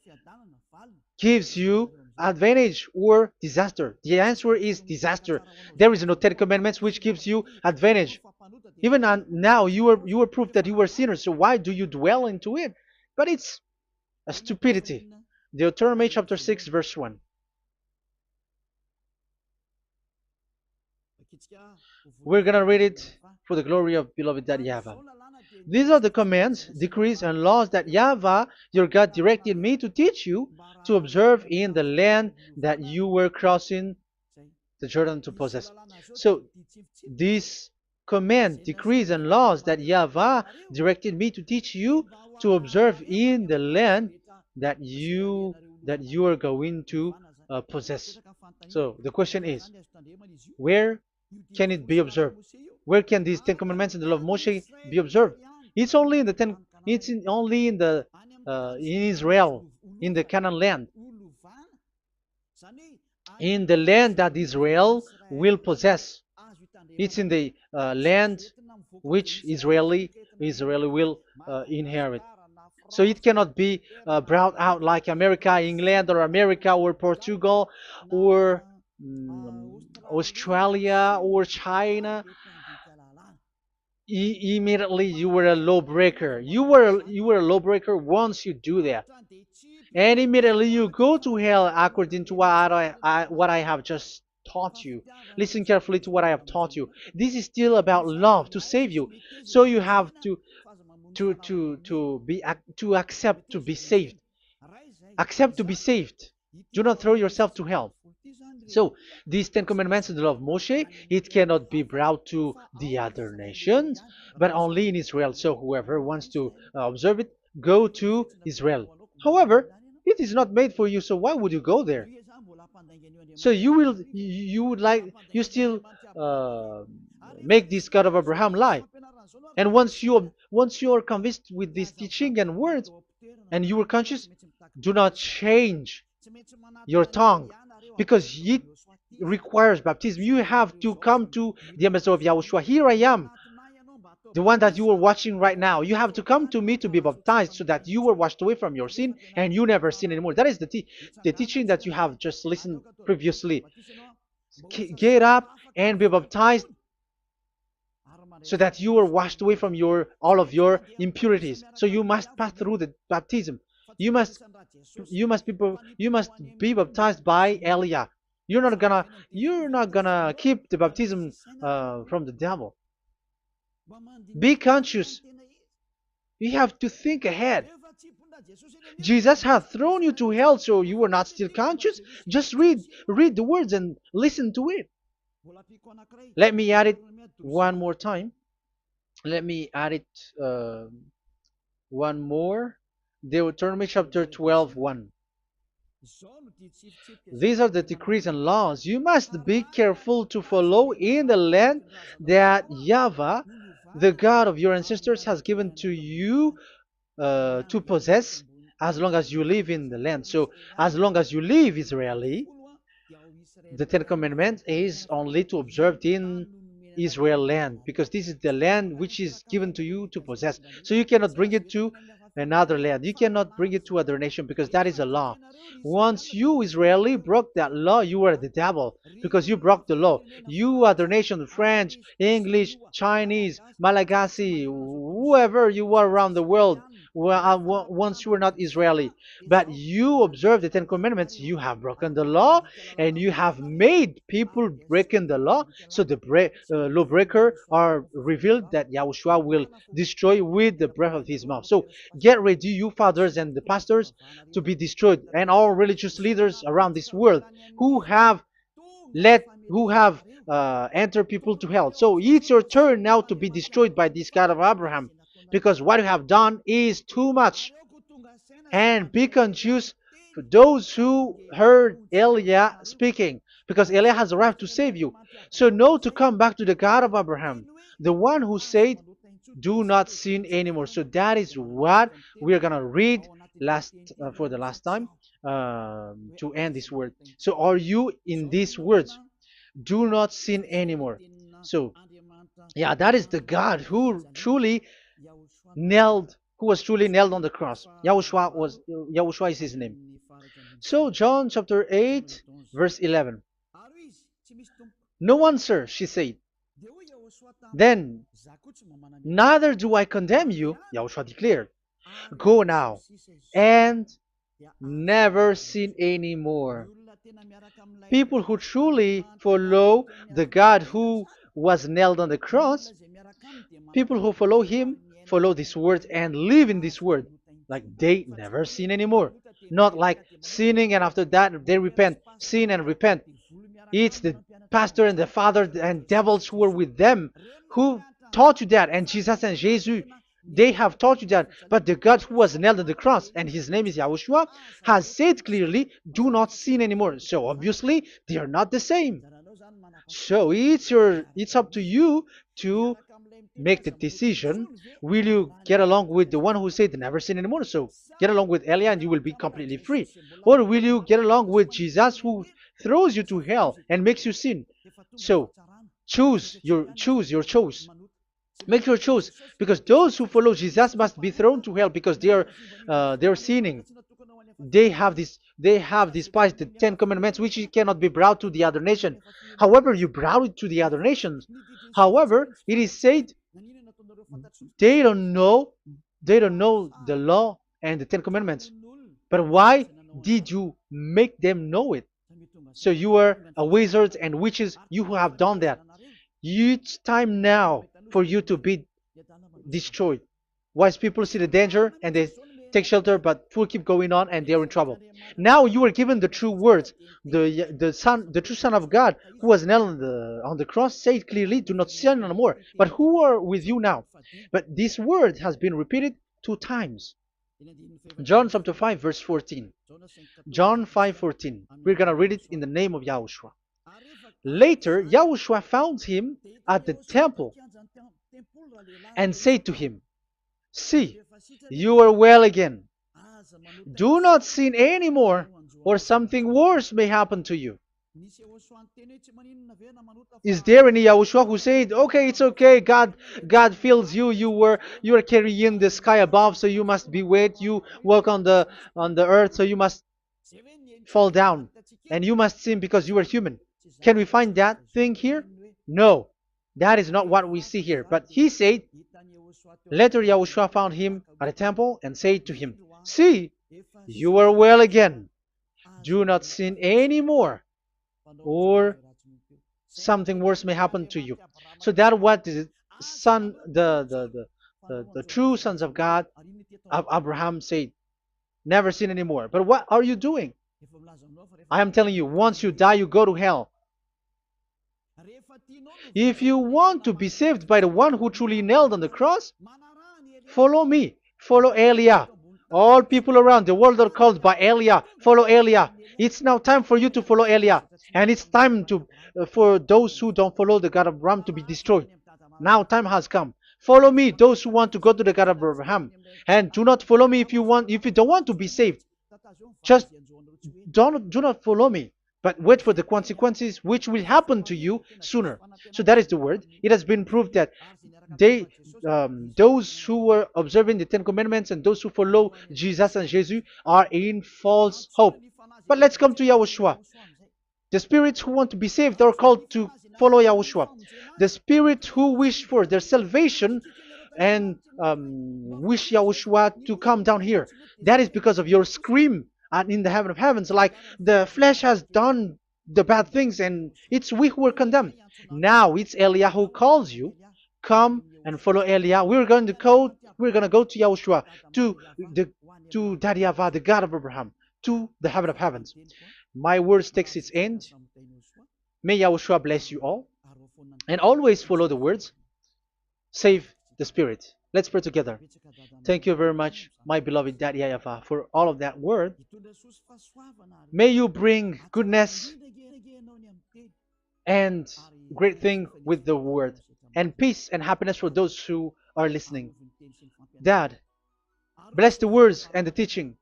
gives you advantage or disaster? The answer is disaster. There is no Ten Commandments which gives you advantage. Even now, you are proof that you are sinners. So why do you dwell into it? But it's a stupidity. Deuteronomy chapter 6, verse 1. We're going to read it for the glory of beloved Daddy Yahvah. These are the commands, decrees, and laws that Yahvah, your God, directed me to teach you to observe in the land that you were crossing the Jordan to possess. So, these command, decrees, and laws that Yahvah directed me to teach you to observe in the land that you are going to possess. So, the question is, where can it be observed? Where can these Ten Commandments and the law of Moshe be observed? It's only in the only in the in Israel, in the Canaan land, in the land that Israel will possess. It's in the land which Israeli will inherit. So it cannot be brought out like America, England, or America, or Portugal, or Australia, or China. Immediately you were a lawbreaker. You were a lawbreaker once you do that, and immediately you go to hell according to what I have just taught you. Listen carefully to what I have taught you. This is still about love to save you. So you have to accept to be saved. Accept to be saved. Do not throw yourself to hell. So, these Ten Commandments and the law of Moshe, it cannot be brought to the other nations, but only in Israel. So, whoever wants to observe it, go to Israel. However, it is not made for you, so why would you go there? So you still make this God of Abraham lie. And once you are convinced with this teaching and words, and you are conscious, do not change your tongue, because it requires baptism. You have to come to the ambassador of Yahushua. Here I am, the one that you are watching right now. You have to come to me to be baptized so that you were washed away from your sin and you never sin anymore. That is the teaching that you have just listened previously. Get up and be baptized so that you are washed away from all of your impurities. So you must pass through the baptism. You must be baptized by Elia. You're not gonna keep the baptism from the devil. Be conscious. You have to think ahead. Jesus has thrown you to hell, so you are not still conscious. Just read the words and listen to it. Let me add it one more time. Let me add it one more. Deuteronomy chapter 12, 1. These are the decrees and laws you must be careful to follow in the land that Yahvah, the God of your ancestors, has given to you to possess as long as you live in the land. So, as long as you live Israeli, the Ten Commandments is only to observe in Israel land, because this is the land which is given to you to possess. So you cannot bring it to another land. You cannot bring it to other nation because that is a law. Once you Israeli broke that law, you were the devil because you broke the law. You other nation, French, English, Chinese, Malagasy, whoever you are around the world, once you were not Israeli, but you observe the Ten Commandments, you have broken the law and you have made people breaking the law. So the lawbreaker are revealed that Yahushua will destroy with the breath of his mouth. So get ready, you fathers and the pastors, to be destroyed, and all religious leaders around this world who have entered people to hell. So it's your turn now to be destroyed by this God of Abraham, because what you have done is too much. And be conscious for those who heard Elijah speaking, because Elijah has arrived to save you. So know to come back to the God of Abraham, the one who said, "Do not sin anymore." So that is what we are gonna read last for the last time to end this word. So are you in these words? Do not sin anymore. So yeah, that is the God who was truly nailed on the cross. Yahushua is his name. So John chapter 8 verse 11. No answer, she said. Then, neither do I condemn you, Yahushua declared. Go now and never sin anymore. People who truly follow the God who was nailed on the cross, people who follow him, follow this word and live in this word. Like they never sin anymore. Not like sinning and after that they repent. Sin and repent. It's the pastor and the father and devils who were with them who taught you that. And Jesus and Jesus, they have taught you that. But the God who was nailed on the cross, and his name is Yahushua, has said clearly, do not sin anymore. So obviously, they are not the same. So it's up to you to make the decision. Will you get along with the one who said never sin anymore? So get along with Elia and you will be completely free. Or will you get along with Jesus who throws you to hell and makes you sin? So choose your choice. Make your choice, because those who follow Jesus must be thrown to hell because they are sinning. They have despised the Ten Commandments, which cannot be brought to the other nation. However, you brought it to the other nations. However, it is said they don't know the law and the Ten Commandments. But why did you make them know it? So you are a wizard and witches, you who have done that. It's time now for you to be destroyed. Wise people see the danger and they take shelter, but fool keep going on and they're in trouble. Now you are given the true words. The true Son of God, who was nailed on the cross, said clearly, "Do not sin no more." But who are with you now? But this word has been repeated 2 times. John chapter 5 verse 14. John 5:14. We're gonna read it in the name of Yahushua. Later, Yahushua found him at the temple and said to him, "See, you are well again. Do not sin anymore, or something worse may happen to you." Is there any Yahushua who said, "Okay, it's okay, God feels you, you are carrying the sky above, so you must be wet, you walk on the earth, so you must fall down, and you must sin because you are human"? Can we find that thing here? No, that is not what we see here. But he said, later Yahushua found him at a temple and said to him, "See, you are well again. Do not sin anymore, or something worse may happen to you." So that what the son, the true sons of God of Abraham said, never sin anymore. But what are you doing? I am telling you, once you die, you go to hell. If you want to be saved by the one who truly nailed on the cross, follow me. Follow Elia. All people around the world are called by Elia. Follow Elia. It's now time for you to follow Elia. And it's time for those who don't follow the God of Abraham to be destroyed. Now time has come. Follow me, those who want to go to the God of Abraham. And do not follow me if you don't want to be saved. Just do not follow me. but wait for the consequences which will happen to you sooner. So that is the word. It has been proved that they, those who were observing the Ten Commandments and those who follow Jesus and Jesus are in false hope. But let's come to Yahushua. The spirits who want to be saved are called to follow Yahushua. The spirits who wish for their salvation and wish Yahushua to come down here. That is because of your scream in the heaven of heavens, like the flesh has done the bad things and it's we who were condemned. Now it's Eliah who calls you. Come and follow Eliah. We're going to go to Yahushua, to the to Daddy Yahvah, the God of Abraham, to the heaven of heavens. My words takes its end. May Yahushua bless you all. And always follow the words. Save the spirit. Let's pray together. Thank you very much, my beloved Daddy Yahvah, for all of that word. May you bring goodness and great thing with the word, and peace and happiness for those who are listening. Dad, bless the words and the teaching.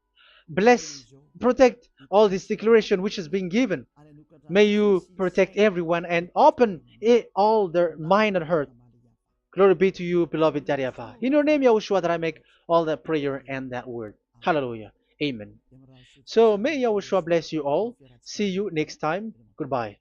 Bless, protect all this declaration which is being given. May you protect everyone and open all their mind and heart. Glory be to you, beloved Daddy Yahvah. In your name, Yahushua, that I make all that prayer and that word. Hallelujah. Amen. So may Yahushua bless you all. See you next time. Goodbye.